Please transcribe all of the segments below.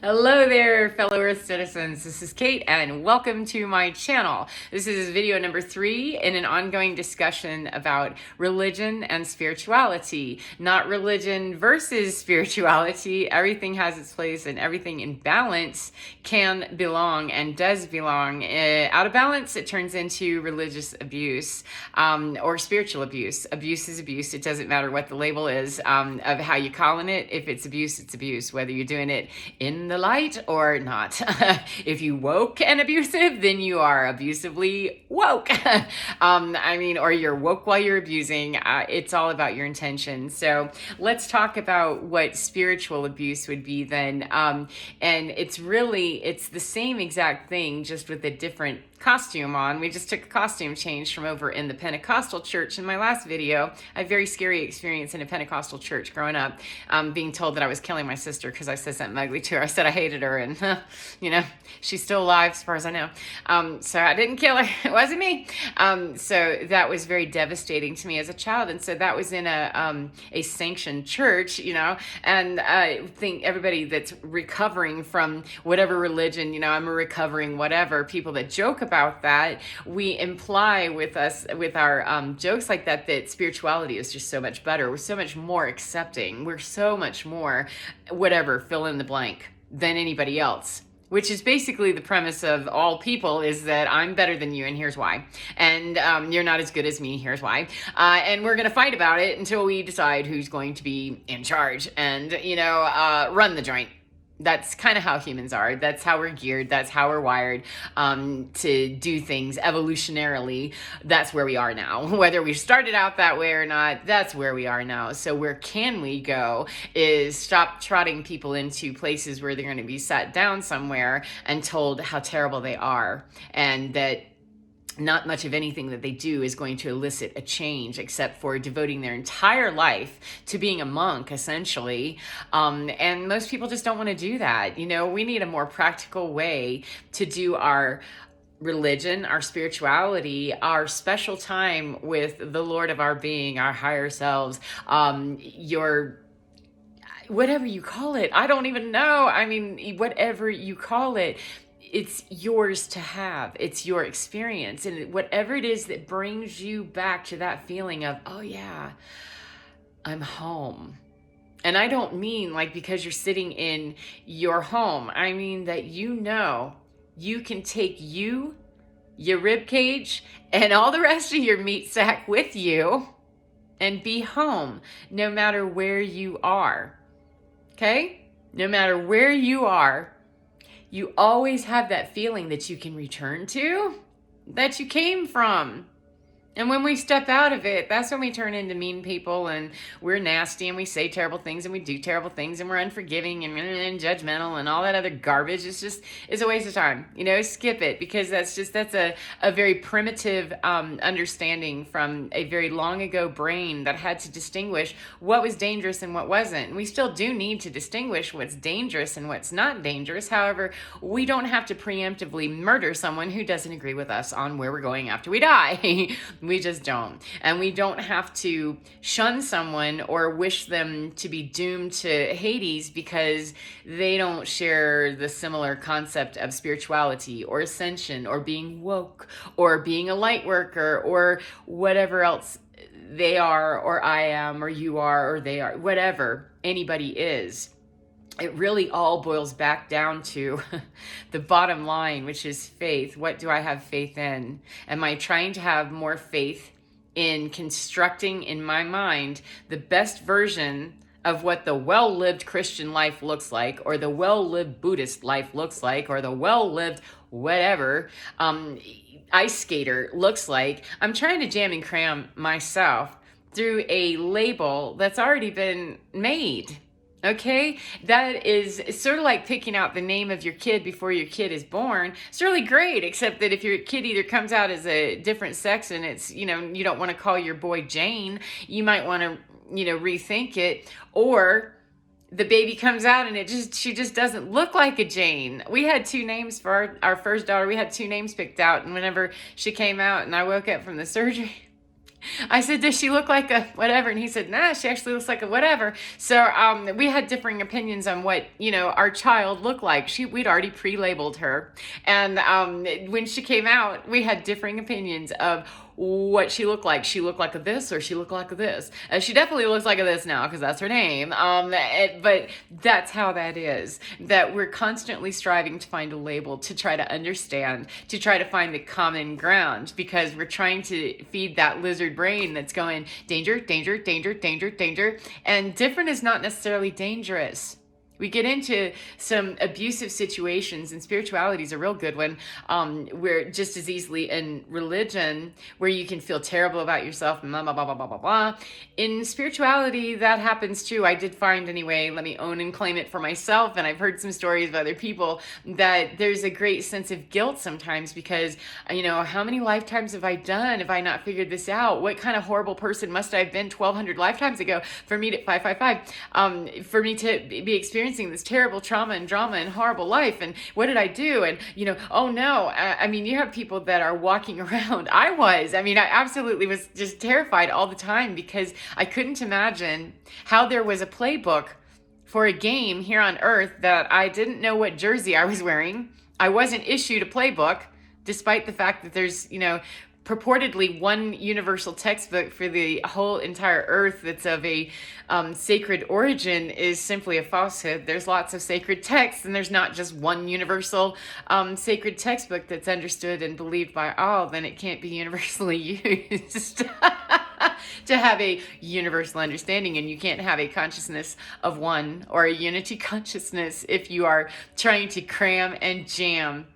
Hello there, fellow Earth citizens. This is Kate, and welcome to my channel. This is video number 3 in an ongoing discussion about religion and spirituality. Not religion versus spirituality. Everything has its place, and everything in balance can belong and does belong. Out of balance, it turns into religious abuse or spiritual abuse. Abuse is abuse. It doesn't matter what the label is of how you calling it. If it's abuse, it's abuse. Whether you're doing it in the light or not. If you woke and abusive, then you are abusively woke. Or you're woke while you're abusing. It's all about your intention. So let's talk about what spiritual abuse would be then. And it's the same exact thing, just with a different costume on. We just took a costume change from over in the Pentecostal church. In my last video, I had a very scary experience in a Pentecostal church growing up, being told that I was killing my sister because I said something ugly to her. I said I hated her, and she's still alive as far as I know. So I didn't kill her. It wasn't me. So that was very devastating to me as a child. And so that was in a sanctioned church, and I think everybody that's recovering from whatever religion, I'm a recovering whatever, people that joke about that, we imply with our jokes like that spirituality is just so much better. We're so much more accepting. We're so much more whatever, fill in the blank, than anybody else. Which is basically the premise of all people, is that I'm better than you, and here's why. And you're not as good as me, here's why. And we're going to fight about it until we decide who's going to be in charge and, run the joint. That's kind of how humans are. That's how we're geared. That's how we're wired to do things evolutionarily. That's where we are now. Whether we started out that way or not, that's where we are now. So where can we go is stop trotting people into places where they're going to be sat down somewhere and told how terrible they are, and that not much of anything that they do is going to elicit a change, except for devoting their entire life to being a monk, essentially. And most people just don't want to do that. We need a more practical way to do our religion, our spirituality, our special time with the Lord of our being, our higher selves, your whatever you call it. I don't even know. Whatever you call it, it's yours to have. It's your experience. And whatever it is that brings you back to that feeling of, oh yeah, I'm home. And I don't mean like because you're sitting in your home. I mean that you can take your rib cage, and all the rest of your meat sack with you and be home, no matter where you are. Okay? No matter where you are, you always have that feeling that you can return to, that you came from. And when we step out of it, that's when we turn into mean people, and we're nasty, and we say terrible things, and we do terrible things, and we're unforgiving and judgmental and all that other garbage. It's a waste of time. Skip it, because that's a very primitive understanding from a very long ago brain that had to distinguish what was dangerous and what wasn't. And we still do need to distinguish what's dangerous and what's not dangerous. However, we don't have to preemptively murder someone who doesn't agree with us on where we're going after we die. We just don't. And we don't have to shun someone or wish them to be doomed to Hades because they don't share the similar concept of spirituality or ascension or being woke or being a light worker or whatever else they are, or I am, or you are, or they are, whatever anybody is. It really all boils back down to the bottom line, which is faith. What do I have faith in? Am I trying to have more faith in constructing in my mind the best version of what the well-lived Christian life looks like, or the well-lived Buddhist life looks like, or the well-lived whatever ice skater looks like? I'm trying to jam and cram myself through a label that's already been made. Okay, that is sort of like picking out the name of your kid before your kid is born. It's really great, except that if your kid either comes out as a different sex and it's, you don't want to call your boy Jane, you might want to, rethink it. Or the baby comes out and she just doesn't look like a Jane. We had 2 names for our first daughter. We had 2 names picked out. And whenever she came out and I woke up from the surgery, I said, does she look like a whatever? And he said, nah, she actually looks like a whatever. So we had differing opinions on what, our child looked like. We'd already pre-labeled her. And when she came out, we had differing opinions of what she looked like. She looked like a this, or she looked like a this. She definitely looks like a this now because that's her name. But that's how that is. That we're constantly striving to find a label, to try to understand, to try to find the common ground, because we're trying to feed that lizard brain that's going danger, danger, danger, danger, danger. And different is not necessarily dangerous. We get into some abusive situations, and spirituality is a real good one. We're just as easily in religion, where you can feel terrible about yourself and blah, blah, blah, blah, blah, blah, blah. In spirituality, that happens too. I did find, anyway, let me own and claim it for myself. And I've heard some stories of other people that there's a great sense of guilt sometimes because, how many lifetimes have I done? Have I not figured this out? What kind of horrible person must I have been 1,200 lifetimes ago for me to 555, for me to be experiencing this terrible trauma and drama and horrible life? And what did I do? And oh no, you have people that are walking around. I absolutely was just terrified all the time because I couldn't imagine how there was a playbook for a game here on earth that I didn't know what jersey I was wearing. I wasn't issued a playbook, despite the fact that there's purportedly one universal textbook for the whole entire earth that's of a sacred origin is simply a falsehood. There's lots of sacred texts, and there's not just one universal sacred textbook that's understood and believed by all. Then it can't be universally used to have a universal understanding, and you can't have a consciousness of one or a unity consciousness if you are trying to cram and jam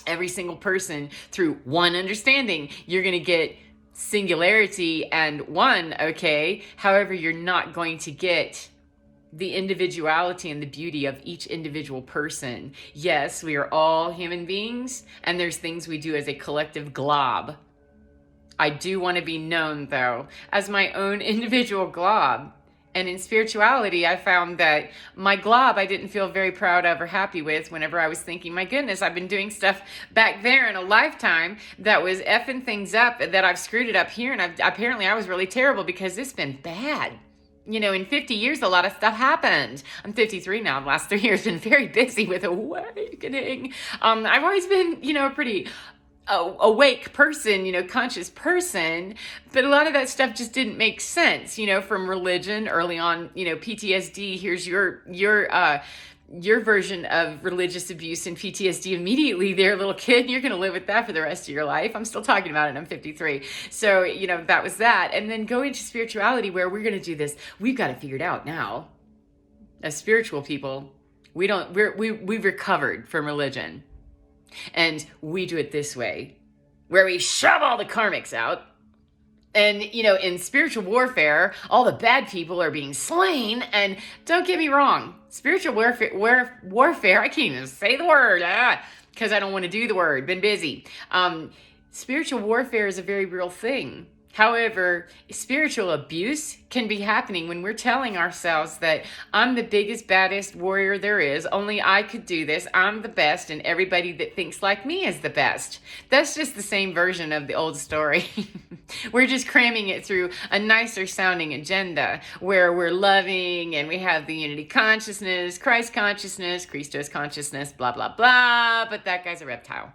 every single person through one understanding. You're going to get singularity and one, okay? However, you're not going to get the individuality and the beauty of each individual person. Yes, we are all human beings, and there's things we do as a collective glob. I do want to be known, though, as my own individual glob. And in spirituality, I found that my glob I didn't feel very proud of or happy with whenever I was thinking, my goodness, I've been doing stuff back there in a lifetime that was effing things up, that I've screwed it up here. And apparently I was really terrible because it's been bad. In 50 years, a lot of stuff happened. I'm 53 now. The last 3 years been very busy with awakening. I've always been, a pretty awake person, conscious person, but a lot of that stuff just didn't make sense, from religion early on, PTSD. Here's your version of religious abuse and PTSD immediately there, little kid. You're going to live with that for the rest of your life. I'm still talking about it. I'm 53. So, that was that. And then go into spirituality where we're going to do this. We've got it figured out now. As spiritual people, we've recovered from religion. And we do it this way, where we shove all the karmics out. And, in spiritual warfare, all the bad people are being slain. And don't get me wrong, spiritual warfare, I can't even say the word because I don't want to do the word, been busy. Spiritual warfare is a very real thing. However, spiritual abuse can be happening when we're telling ourselves that I'm the biggest, baddest warrior there is. Only I could do this. I'm the best, and everybody that thinks like me is the best. That's just the same version of the old story. We're just cramming it through a nicer sounding agenda where we're loving and we have the unity consciousness, Christ consciousness, Christos consciousness, blah, blah, blah. But that guy's a reptile.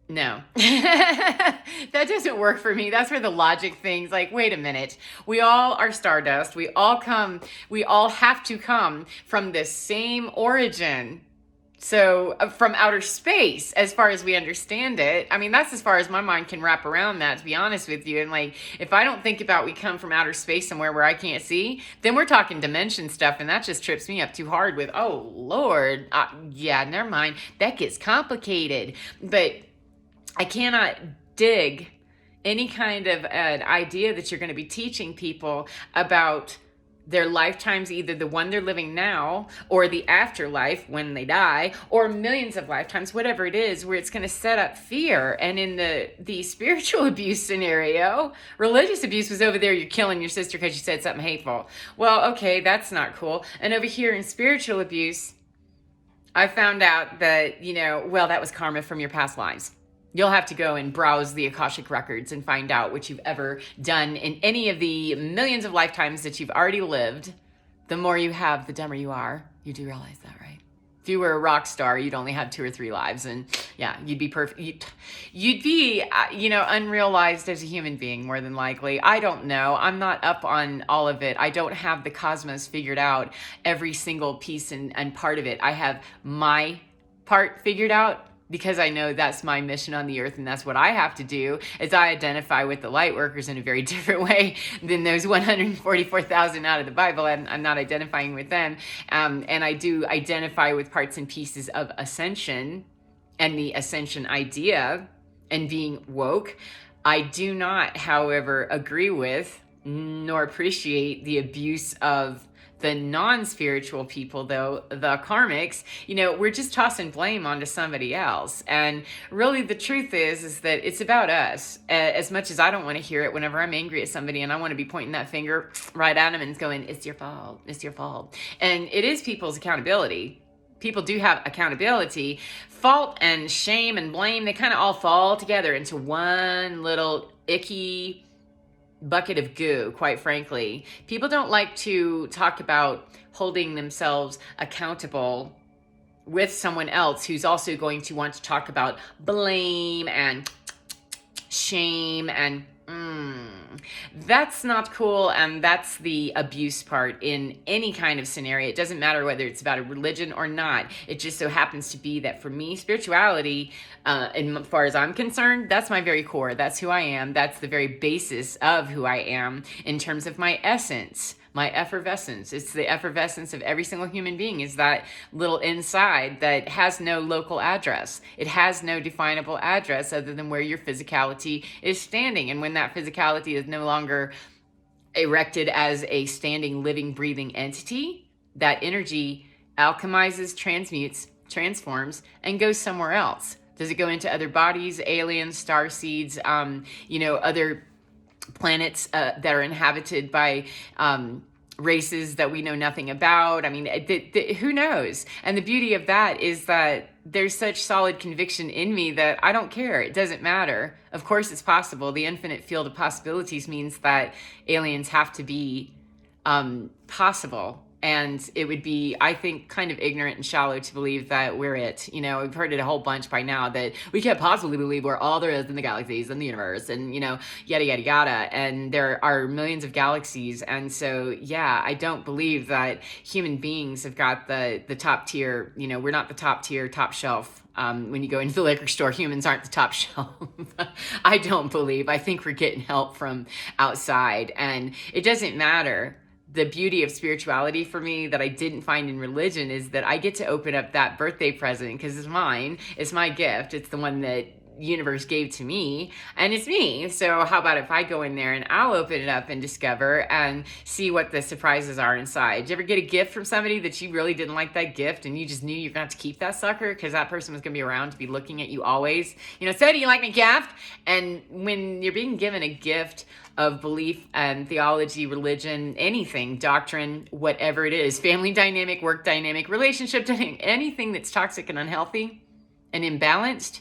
No, that doesn't work for me. That's where the logic things like, wait a minute, we all are stardust. We all have to come from the same origin. So from outer space, as far as we understand it, that's as far as my mind can wrap around that, to be honest with you. And if I don't think about we come from outer space somewhere where I can't see, then we're talking dimension stuff. And that just trips me up too hard with, oh Lord, yeah, never mind. That gets complicated. But I cannot dig any kind of an idea that you're going to be teaching people about their lifetimes, either the one they're living now or the afterlife when they die, or millions of lifetimes, whatever it is, where it's going to set up fear. And in the spiritual abuse scenario, religious abuse was over there, you're killing your sister because you said something hateful. Well, okay, that's not cool. And over here in spiritual abuse, I found out that, that was karma from your past lives. You'll have to go and browse the Akashic records and find out what you've ever done in any of the millions of lifetimes that you've already lived. The more you have, the dumber you are. You do realize that, right? If you were a rock star, you'd only have 2 or 3 lives, and yeah, you'd be perfect. You'd be, unrealized as a human being, more than likely. I don't know. I'm not up on all of it. I don't have the cosmos figured out, every single piece and part of it. I have my part figured out, because I know that's my mission on the earth, and that's what I have to do, is I identify with the light workers in a very different way than those 144,000 out of the Bible. I'm not identifying with them. And I do identify with parts and pieces of ascension and the ascension idea and being woke. I do not, however, agree with nor appreciate the abuse of the non-spiritual people, though, the karmics. We're just tossing blame onto somebody else. And really the truth is that it's about us. As much as I don't want to hear it whenever I'm angry at somebody and I want to be pointing that finger right at them and going, it's your fault, it's your fault. And it is people's accountability. People do have accountability. Fault and shame and blame, they kind of all fall together into one little icky bucket of goo, quite frankly. People don't like to talk about holding themselves accountable with someone else who's also going to want to talk about blame and shame, and that's not cool. And that's the abuse part in any kind of scenario. It doesn't matter whether it's about a religion or not. It just so happens to be that for me, spirituality, as far as I'm concerned, that's my very core. That's who I am. That's the very basis of who I am in terms of my essence, my effervescence. It's the effervescence of every single human being, is that little inside that has no local address. It has no definable address other than where your physicality is standing. And when that physicality is no longer erected as a standing, living, breathing entity, that energy alchemizes, transmutes, transforms, and goes somewhere else. Does it go into other bodies, aliens, star seeds, other planets that are inhabited by races that we know nothing about? I mean, who knows? And the beauty of that is that there's such solid conviction in me that I don't care. It doesn't matter. Of course it's possible. The infinite field of possibilities means that aliens have to be possible. And it would be, I think, kind of ignorant and shallow to believe that we're it. We've heard it a whole bunch by now, that we can't possibly believe we're all there is in the galaxies and the universe and, yada, yada, yada. And there are millions of galaxies. And so, yeah, I don't believe that human beings have got the top tier. We're not the top tier, top shelf. When you go into the liquor store, humans aren't the top shelf. I don't believe. I think we're getting help from outside. And it doesn't matter. The beauty of spirituality for me that I didn't find in religion is that I get to open up that birthday present, because it's mine. It's my gift. It's the one that universe gave to me, and it's me. So how about if I go in there and I'll open it up and discover and see what the surprises are inside? Did you ever get a gift from somebody that you really didn't like that gift and you just knew you're gonna have to keep that sucker because that person was gonna be around to be looking at you always? So do you like my gift? And when you're being given a gift of belief and theology, religion, anything, doctrine, whatever it is, family dynamic, work dynamic, relationship dynamic, anything that's toxic and unhealthy and imbalanced,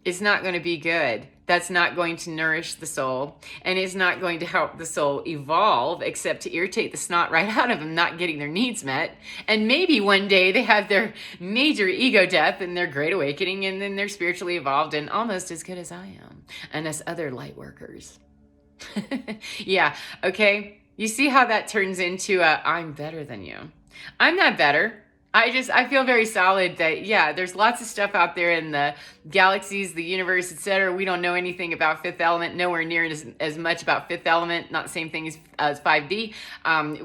it's not going to be good. That's not going to nourish the soul, and it's not going to help the soul evolve, except to irritate the snot right out of them, not getting their needs met. And maybe one day they have their major ego death and their great awakening, and then they're spiritually evolved and almost as good as I am and as other light workers. Yeah, okay. You see how that turns into I'm better than you. I'm not better. I feel very solid that, yeah, there's lots of stuff out there in the galaxies, the universe, etc. We don't know anything about fifth element, nowhere near as much about fifth element, not the same thing as 5D.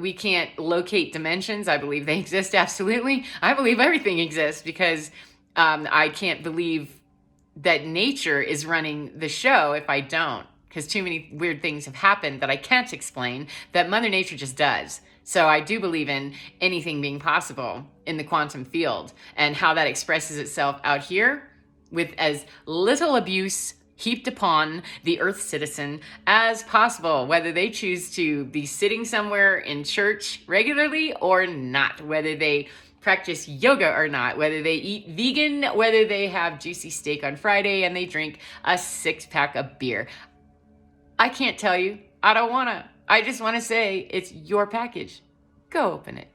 We can't locate dimensions. I believe they exist, absolutely. I believe everything exists, because I can't believe that nature is running the show if I don't, because too many weird things have happened that I can't explain, that Mother Nature just does. So I do believe in anything being possible in the quantum field, and how that expresses itself out here with as little abuse heaped upon the Earth citizen as possible, whether they choose to be sitting somewhere in church regularly or not, whether they practice yoga or not, whether they eat vegan, whether they have juicy steak on Friday, and they drink a 6-pack of beer. I can't tell you. I don't want to. I just want to say it's your package. Go open it.